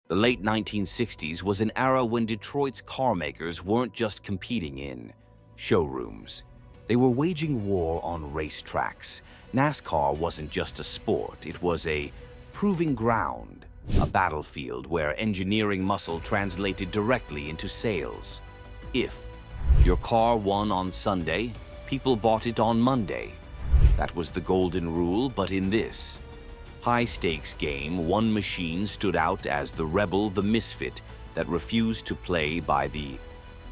The late 1960s was an era when Detroit's car makers weren't just competing in showrooms. They were waging war on racetracks. NASCAR wasn't just a sport, it was a proving ground, a battlefield where engineering muscle translated directly into sales. If your car won on Sunday, people bought it on Monday. That was the golden rule, but in this high-stakes game, one machine stood out as the rebel, the misfit that refused to play by the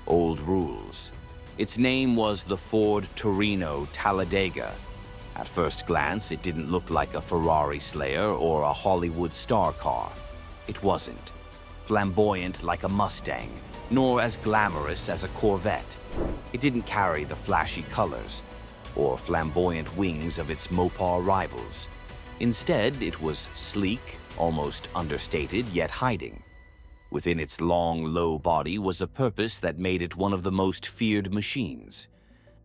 old rules. Its name was the Ford Torino Talladega. At first glance, it didn't look like a Ferrari Slayer or a Hollywood star car. It wasn't flamboyant like a Mustang, nor as glamorous as a Corvette. It didn't carry the flashy colors or flamboyant wings of its Mopar rivals. Instead, it was sleek, almost understated, yet hiding. Within its long, low body was a purpose that made it one of the most feared machines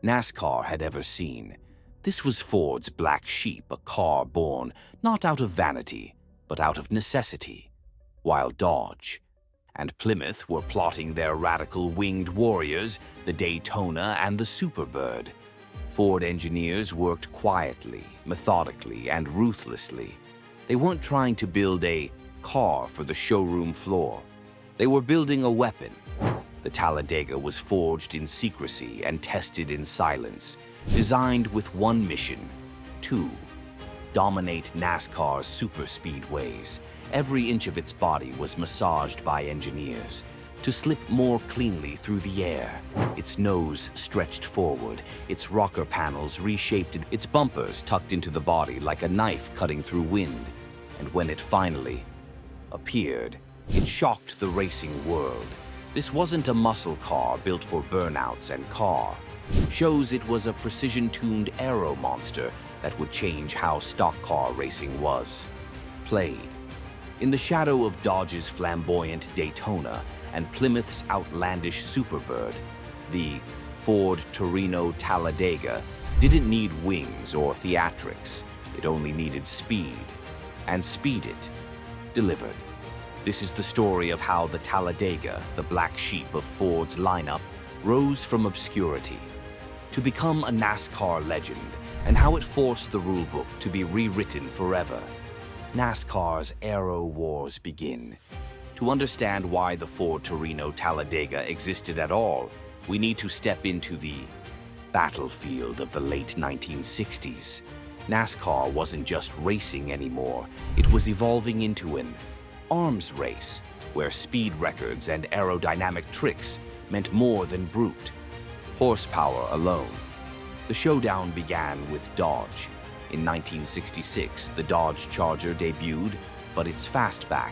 NASCAR had ever seen. This was Ford's black sheep, a car born not out of vanity, but out of necessity. While Dodge and Plymouth were plotting their radical winged warriors, the Daytona and the Superbird, Ford engineers worked quietly, methodically, and ruthlessly. They weren't trying to build a car for the showroom floor. They were building a weapon. The Talladega was forged in secrecy and tested in silence, designed with one mission: to dominate NASCAR's superspeedways. Every inch of its body was massaged by engineers to slip more cleanly through the air. Its nose stretched forward, its rocker panels reshaped, its bumpers tucked into the body like a knife cutting through wind. And when it finally appeared, it shocked the racing world. This wasn't a muscle car built for burnouts and car shows. It was a precision-tuned aero monster that would change how stock car racing was played. In the shadow of Dodge's flamboyant Daytona and Plymouth's outlandish Superbird, the Ford Torino Talladega didn't need wings or theatrics. It only needed speed. And speed it delivered. This is the story of how the Talladega, the black sheep of Ford's lineup, rose from obscurity to become a NASCAR legend, and how it forced the rulebook to be rewritten forever. NASCAR's aero wars begin. To understand why the Ford Torino Talladega existed at all, we need to step into the battlefield of the late 1960s. NASCAR wasn't just racing anymore. It was evolving into an arms race, where speed records and aerodynamic tricks meant more than brute horsepower alone. The showdown began with Dodge. In 1966, the Dodge Charger debuted, but its fastback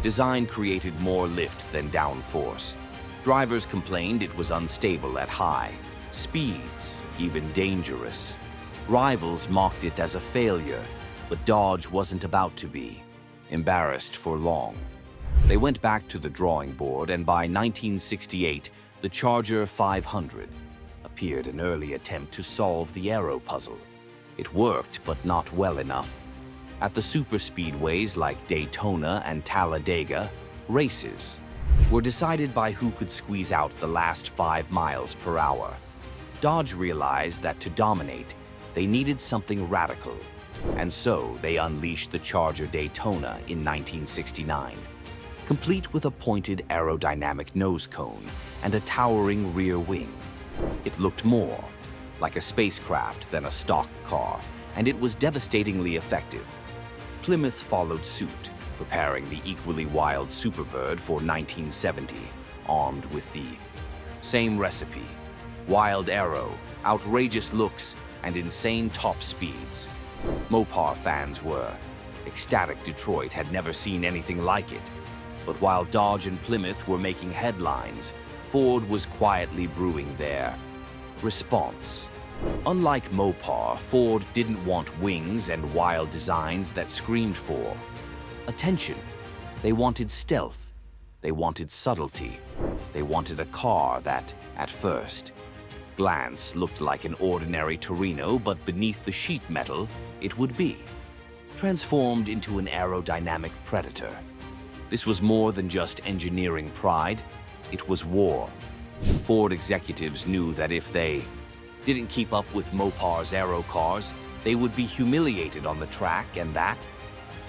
design created more lift than downforce. Drivers complained it was unstable at high speeds, even dangerous. Rivals mocked it as a failure, but Dodge wasn't about to be embarrassed for long. They went back to the drawing board, and by 1968, the Charger 500 appeared, an early attempt to solve the aero puzzle. It worked, but not well enough. At the superspeedways like Daytona and Talladega, races were decided by who could squeeze out the last 5 miles per hour. Dodge realized that to dominate, they needed something radical, and so they unleashed the Charger Daytona in 1969, complete with a pointed aerodynamic nose cone and a towering rear wing. It looked more like a spacecraft than a stock car, and it was devastatingly effective. Plymouth followed suit, preparing the equally wild Superbird for 1970, armed with the same recipe: wild aero, outrageous looks, and insane top speeds. Mopar fans were ecstatic. Detroit had never seen anything like it. But while Dodge and Plymouth were making headlines, Ford was quietly brewing their response. Unlike Mopar, Ford didn't want wings and wild designs that screamed for attention. They wanted stealth. They wanted subtlety. They wanted a car that, at first glance, looked like an ordinary Torino, but beneath the sheet metal, it would be transformed into an aerodynamic predator. This was more than just engineering pride, it was war. Ford executives knew that if they didn't keep up with Mopar's aero cars, they would be humiliated on the track, and that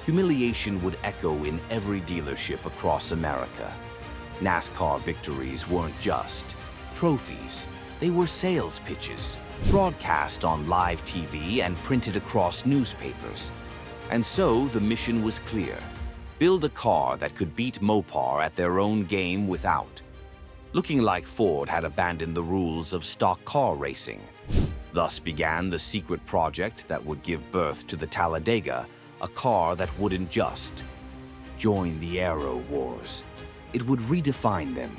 humiliation would echo in every dealership across America. NASCAR victories weren't just trophies, they were sales pitches, broadcast on live TV and printed across newspapers. And so the mission was clear: build a car that could beat Mopar at their own game without looking like Ford had abandoned the rules of stock car racing. Thus began the secret project that would give birth to the Talladega, a car that wouldn't just join the aero wars. It would redefine them.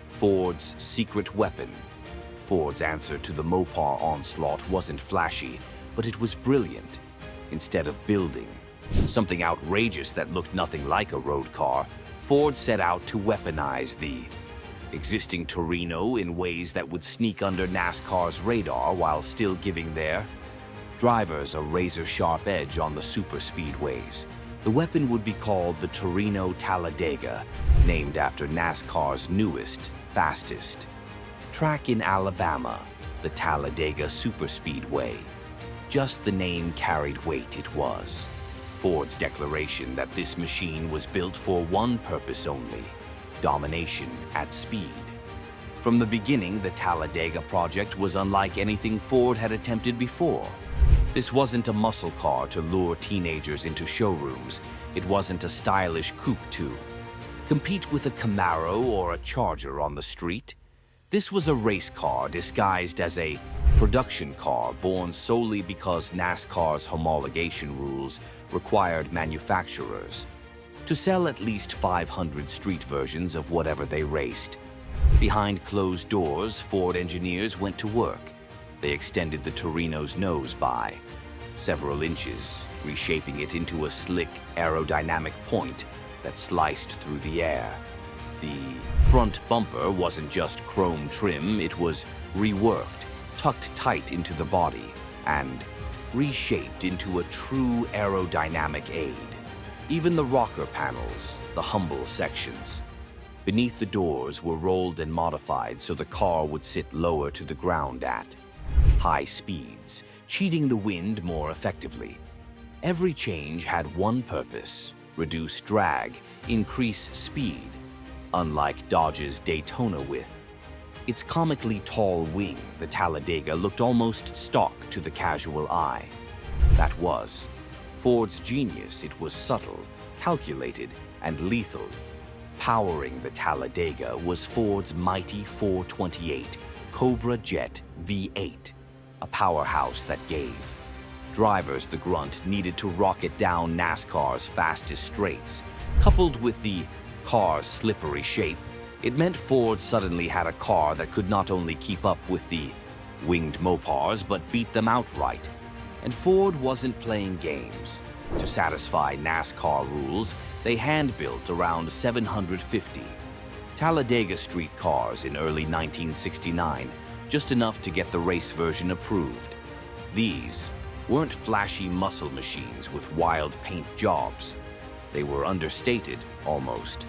Ford's secret weapon. Ford's answer to the Mopar onslaught wasn't flashy, but it was brilliant. Instead of building something outrageous that looked nothing like a road car, Ford set out to weaponize the existing Torino in ways that would sneak under NASCAR's radar while still giving their drivers a razor-sharp edge on the superspeedways. The weapon would be called the Torino Talladega, named after NASCAR's newest, fastest track in Alabama, the Talladega Superspeedway. Just the name carried weight. It was Ford's declaration that this machine was built for one purpose only: domination at speed. From the beginning, the Talladega project was unlike anything Ford had attempted before. This wasn't a muscle car to lure teenagers into showrooms. It wasn't a stylish coupe to compete with a Camaro or a Charger on the street. This was a race car disguised as a production car, born solely because NASCAR's homologation rules required manufacturers to sell at least 500 street versions of whatever they raced. Behind closed doors, Ford engineers went to work. They extended the Torino's nose by several inches, reshaping it into a slick aerodynamic point that sliced through the air. The front bumper wasn't just chrome trim, it was reworked, tucked tight into the body, and reshaped into a true aerodynamic aid. Even the rocker panels, the humble sections beneath the doors, were rolled and modified so the car would sit lower to the ground at high speeds, cheating the wind more effectively. Every change had one purpose: reduce drag, increase speed. Unlike Dodge's Daytona with its comically tall wing, the Talladega looked almost stock to the casual eye. That was Ford's genius. It was subtle, calculated, and lethal. Powering the Talladega was Ford's mighty 428 Cobra Jet V8, a powerhouse that gave drivers the grunt needed to rocket down NASCAR's fastest straights. Coupled with the car's slippery shape, it meant Ford suddenly had a car that could not only keep up with the winged Mopars, but beat them outright. And Ford wasn't playing games. To satisfy NASCAR rules, they hand-built around 750 Talladega street cars in early 1969, just enough to get the race version approved. These weren't flashy muscle machines with wild paint jobs. They were understated, almost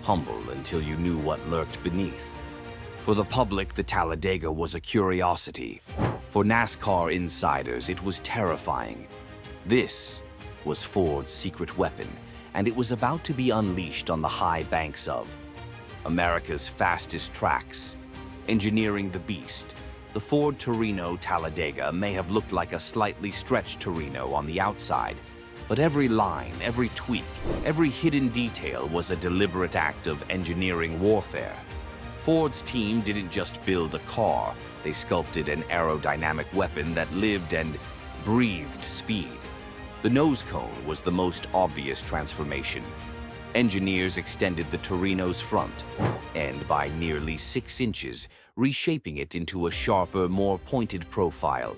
humble until you knew what lurked beneath. For the public, the Talladega was a curiosity. For NASCAR insiders, it was terrifying. This was Ford's secret weapon, and it was about to be unleashed on the high banks of America's fastest tracks. Engineering the beast, the Ford Torino Talladega may have looked like a slightly stretched Torino on the outside, but every line, every tweak, every hidden detail was a deliberate act of engineering warfare. Ford's team didn't just build a car, they sculpted an aerodynamic weapon that lived and breathed speed. The nose cone was the most obvious transformation. Engineers extended the Torino's front end by nearly 6 inches, reshaping it into a sharper, more pointed profile.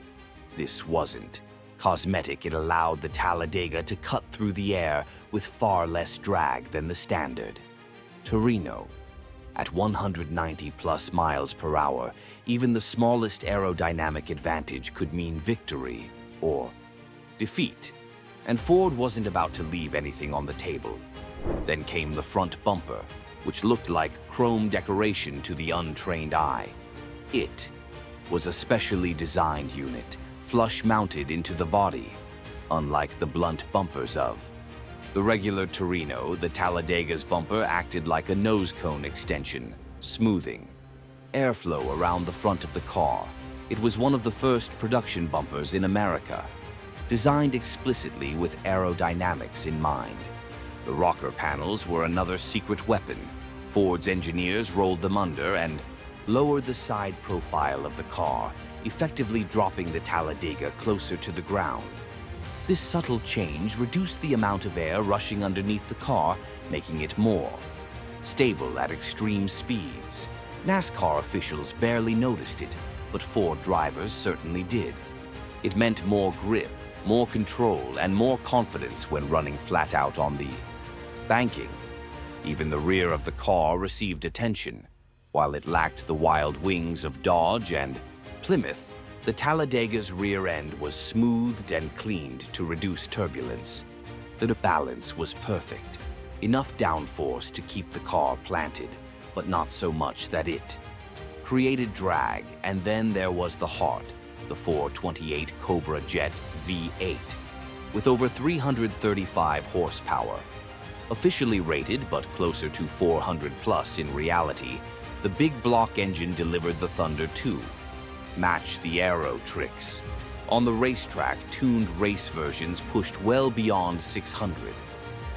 This wasn't cosmetic. It allowed the Talladega to cut through the air with far less drag than the standard Torino. At 190 plus miles per hour, even the smallest aerodynamic advantage could mean victory or defeat. And Ford wasn't about to leave anything on the table. Then came the front bumper, which looked like chrome decoration to the untrained eye. It was a specially designed unit, flush-mounted into the body, unlike the blunt bumpers of the regular Torino. The Talladega's bumper acted like a nose cone extension, smoothing airflow around the front of the car. It was one of the first production bumpers in America, designed explicitly with aerodynamics in mind. The rocker panels were another secret weapon. Ford's engineers rolled them under and lowered the side profile of the car, effectively dropping the Talladega closer to the ground. This subtle change reduced the amount of air rushing underneath the car, making it more stable at extreme speeds. NASCAR officials barely noticed it, but Ford drivers certainly did. It meant more grip, more control, and more confidence when running flat out on the banking. Even the rear of the car received attention. While it lacked the wild wings of Dodge and Plymouth, the Talladega's rear end was smoothed and cleaned to reduce turbulence. The balance was perfect. Enough downforce to keep the car planted, but not so much that it created drag. And then there was the heart, the 428 Cobra Jet V8, with over 335 horsepower. Officially rated, but closer to 400 plus in reality, the big block engine delivered the Thunder 2. Match the aero tricks. On the racetrack, tuned race versions pushed well beyond 600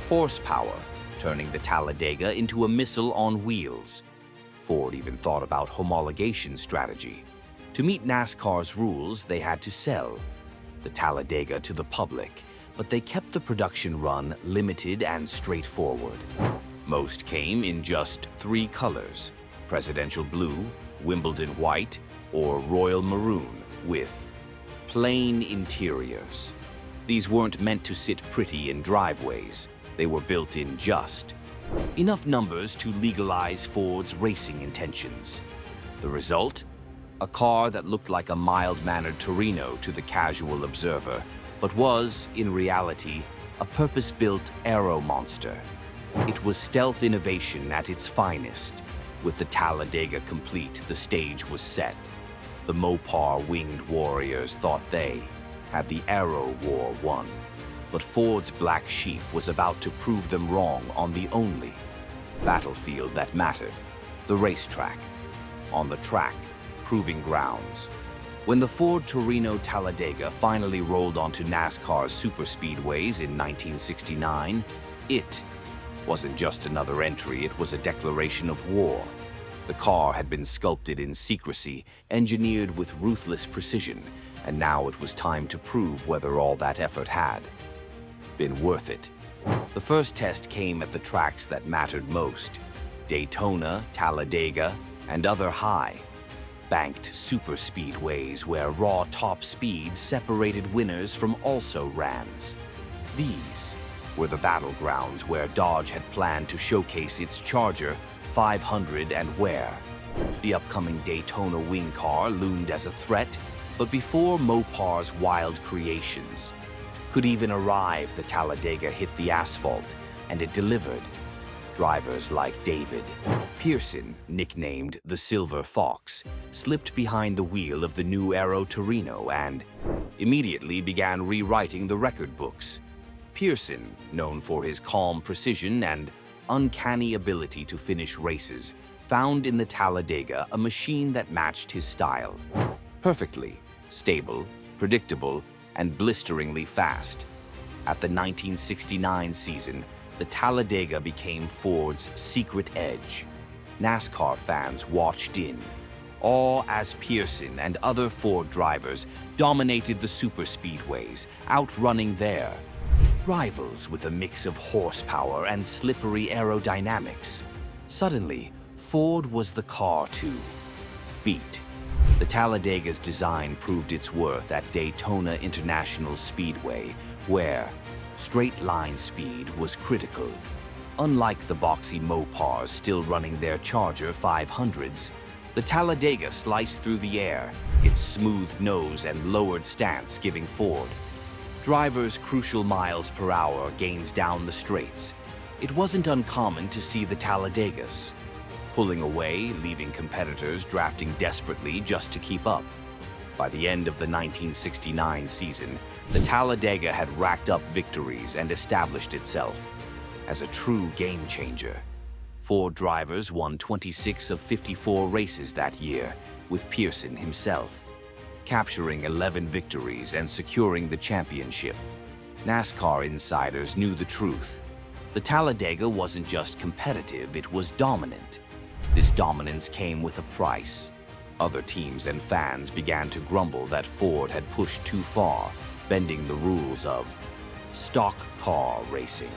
horsepower, turning the Talladega into a missile on wheels. Ford even thought about homologation strategy. To meet NASCAR's rules, they had to sell the Talladega to the public, but they kept the production run limited and straightforward. Most came in just 3 colors: Presidential Blue, Wimbledon White, or Royal Maroon, with plain interiors. These weren't meant to sit pretty in driveways. They were built in just enough numbers to legalize Ford's racing intentions. The result? A car that looked like a mild-mannered Torino to the casual observer, but was, in reality, a purpose-built aero monster. It was stealth innovation at its finest. With the Talladega complete, the stage was set. The Mopar winged warriors thought they had the aero war won. But Ford's black sheep was about to prove them wrong on the only battlefield that mattered, the racetrack. On the track, proving grounds. When the Ford Torino Talladega finally rolled onto NASCAR's superspeedways in 1969, it wasn't just another entry, it was a declaration of war. The car had been sculpted in secrecy, engineered with ruthless precision, and now it was time to prove whether all that effort had been worth it. The first test came at the tracks that mattered most: Daytona, Talladega, and other high-banked superspeedways where raw top speed separated winners from also-rans. These were the battlegrounds where Dodge had planned to showcase its Charger 500 and where the upcoming Daytona wing car loomed as a threat. But before Mopar's wild creations could even arrive, the Talladega hit the asphalt, and it delivered. Drivers like David Pearson, nicknamed the Silver Fox, slipped behind the wheel of the new Aero Torino and immediately began rewriting the record books. Pearson, known for his calm precision and uncanny ability to finish races, found in the Talladega a machine that matched his style. Perfectly stable, predictable, and blisteringly fast. At the 1969 season, the Talladega became Ford's secret edge. NASCAR fans watched in awe as Pearson and other Ford drivers dominated the superspeedways, outrunning their rivals with a mix of horsepower and slippery aerodynamics. Suddenly, Ford was the car to beat. The Talladega's design proved its worth at Daytona International Speedway, where straight-line speed was critical. Unlike the boxy Mopars still running their Charger 500s, the Talladega sliced through the air, its smooth nose and lowered stance giving Ford drivers crucial miles per hour gains down the straights. It wasn't uncommon to see the Talladegas pulling away, leaving competitors drafting desperately just to keep up. By the end of the 1969 season, the Talladega had racked up victories and established itself as a true game changer. Ford drivers won 26 of 54 races that year, with Pearson himself capturing 11 victories and securing the championship. NASCAR insiders knew the truth. The Talladega wasn't just competitive, it was dominant. This dominance came with a price. Other teams and fans began to grumble that Ford had pushed too far, bending the rules of stock car racing.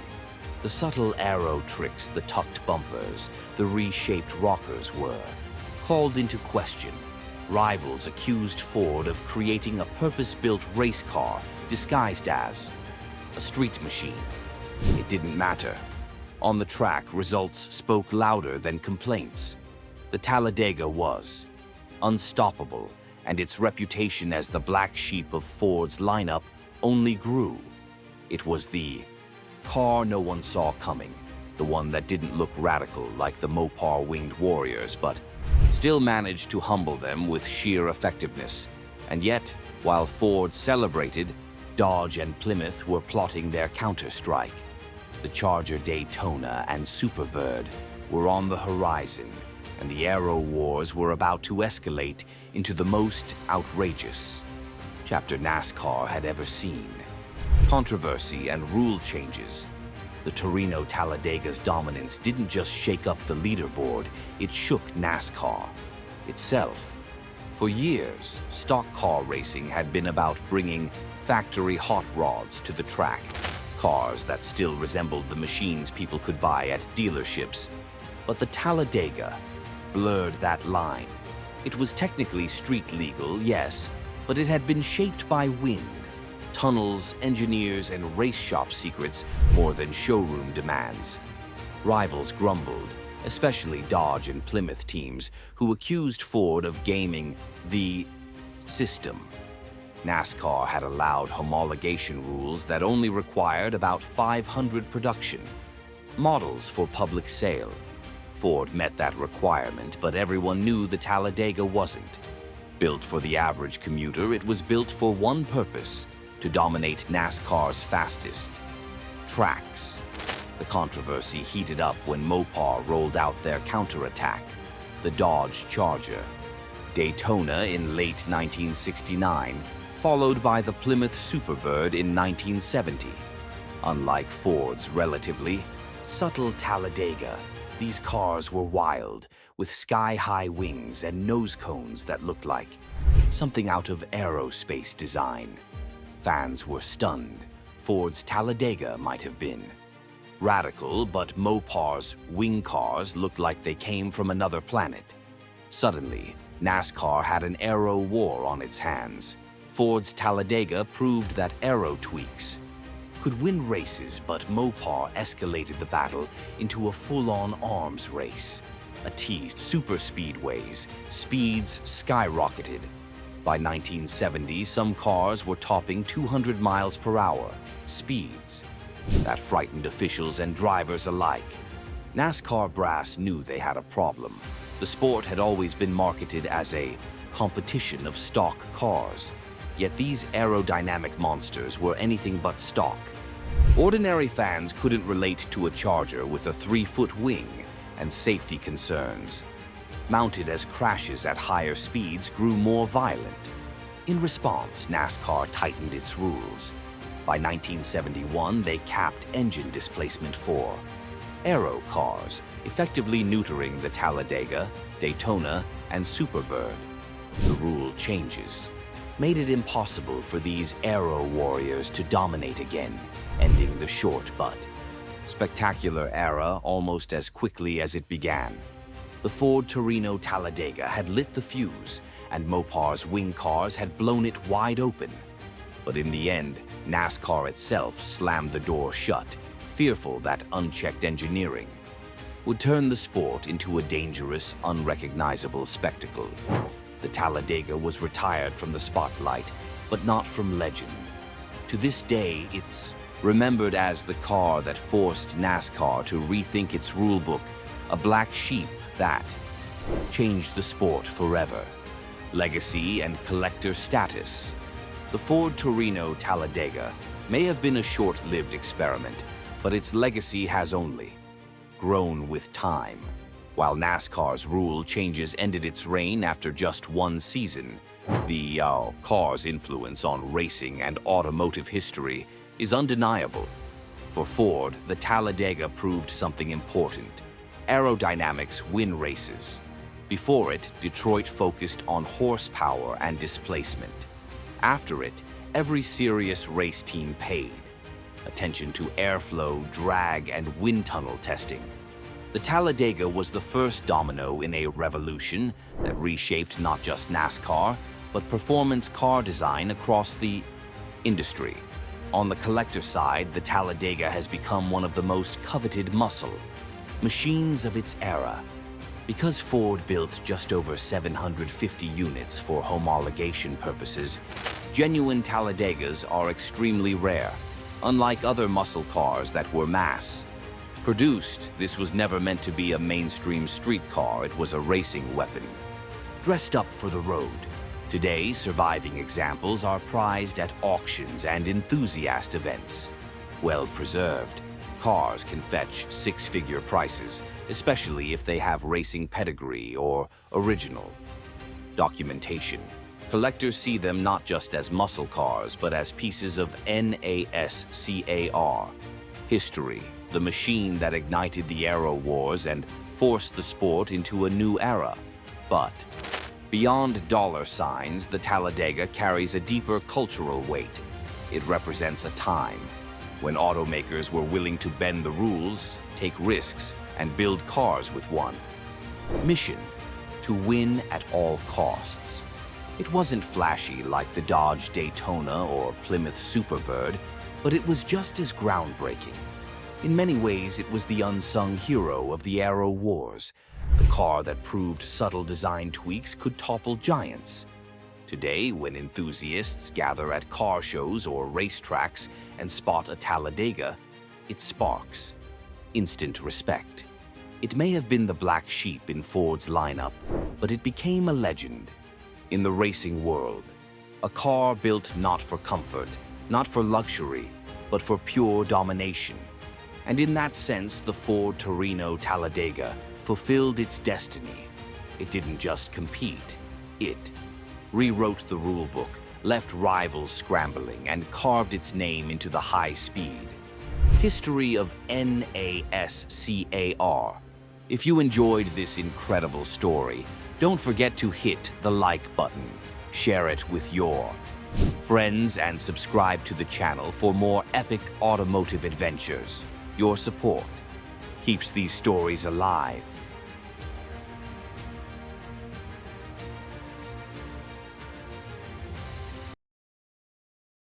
The subtle aero tricks, the tucked bumpers, the reshaped rockers were called into question. Rivals accused Ford of creating a purpose-built race car disguised as a street machine. It didn't matter. On the track, results spoke louder than complaints. The Talladega was unstoppable, and its reputation as the black sheep of Ford's lineup only grew. It was the car no one saw coming, the one that didn't look radical like the Mopar winged warriors, but still managed to humble them with sheer effectiveness. And yet, while Ford celebrated, Dodge and Plymouth were plotting their counter-strike. The Charger Daytona and Superbird were on the horizon, and the aero wars were about to escalate into the most outrageous chapter NASCAR had ever seen. Controversy and rule changes. The Torino Talladega's dominance didn't just shake up the leaderboard, it shook NASCAR itself. For years, stock car racing had been about bringing factory hot rods to the track, cars that still resembled the machines people could buy at dealerships. But the Talladega blurred that line. It was technically street legal, yes, but it had been shaped by wind, tunnels, engineers, and race shop secrets more than showroom demands. Rivals grumbled, especially Dodge and Plymouth teams, who accused Ford of gaming the system. NASCAR had allowed homologation rules that only required about 500 production models for public sale. Ford met that requirement, but everyone knew the Talladega wasn't. Built for the average commuter, it was built for one purpose: to dominate NASCAR's fastest tracks. The controversy heated up when Mopar rolled out their counterattack, the Dodge Charger. Daytona in late 1969, followed by the Plymouth Superbird in 1970. Unlike Ford's relatively subtle Talladega, these cars were wild, with sky-high wings and nose cones that looked like something out of aerospace design. Fans were stunned. Ford's Talladega might have been radical, but Mopar's wing cars looked like they came from another planet. Suddenly, NASCAR had an aero war on its hands. Ford's Talladega proved that aero tweaks could win races, but Mopar escalated the battle into a full-on arms race. A teased superspeedways, speeds skyrocketed. By 1970, some cars were topping 200 miles per hour, speeds that frightened officials and drivers alike. NASCAR brass knew they had a problem. The sport had always been marketed as a competition of stock cars, yet these aerodynamic monsters were anything but stock. Ordinary fans couldn't relate to a Charger with a 3-foot wing, and safety concerns, mounted as crashes at higher speeds, grew more violent. In response, NASCAR tightened its rules. By 1971, they capped engine displacement for aero cars, effectively neutering the Talladega, Daytona, and Superbird. The rule changes made it impossible for these aero warriors to dominate again, ending the short but spectacular era almost as quickly as it began. The Ford Torino Talladega had lit the fuse, and Mopar's wing cars had blown it wide open. But in the end, NASCAR itself slammed the door shut, fearful that unchecked engineering would turn the sport into a dangerous, unrecognizable spectacle. The Talladega was retired from the spotlight, but not from legend. To this day, its Remembered as the car that forced NASCAR to rethink its rulebook, a black sheep that changed the sport forever. Legacy and collector status. The Ford Torino Talladega may have been a short-lived experiment, but its legacy has only grown with time. While NASCAR's rule changes ended its reign after just one season, the car's influence on racing and automotive history is undeniable. For Ford, the Talladega proved something important. Aerodynamics win races. Before it, Detroit focused on horsepower and displacement. After it, every serious race team paid attention to airflow, drag, and wind tunnel testing. The Talladega was the first domino in a revolution that reshaped not just NASCAR, but performance car design across the industry. On the collector side, the Talladega has become one of the most coveted muscle machines of its era. Because Ford built just over 750 units for homologation purposes, genuine Talladegas are extremely rare. Unlike other muscle cars that were mass-produced, this was never meant to be a mainstream street car, it was a racing weapon. Dressed up for the road. Today, surviving examples are prized at auctions and enthusiast events. Well preserved, cars can fetch six-figure prices, especially if they have racing pedigree or original documentation. Collectors see them not just as muscle cars, but as pieces of NASCAR history, the machine that ignited the aero wars and forced the sport into a new era. But beyond dollar signs, the Talladega carries a deeper cultural weight. It represents a time when automakers were willing to bend the rules, take risks, and build cars with one mission: to win at all costs. It wasn't flashy like the Dodge Daytona or Plymouth Superbird, but it was just as groundbreaking. In many ways, it was the unsung hero of the aero wars, the car that proved subtle design tweaks could topple giants. Today, when enthusiasts gather at car shows or racetracks and spot a Talladega, it sparks instant respect. It may have been the black sheep in Ford's lineup, but it became a legend. In the racing world, a car built not for comfort, not for luxury, but for pure domination. And in that sense, the Ford Torino Talladega fulfilled its destiny. It didn't just compete, it rewrote the rulebook, left rivals scrambling, and carved its name into the high speed history of NASCAR. If you enjoyed this incredible story, don't forget to hit the like button, share it with your friends, and subscribe to the channel for more epic automotive adventures. Your support keeps these stories alive.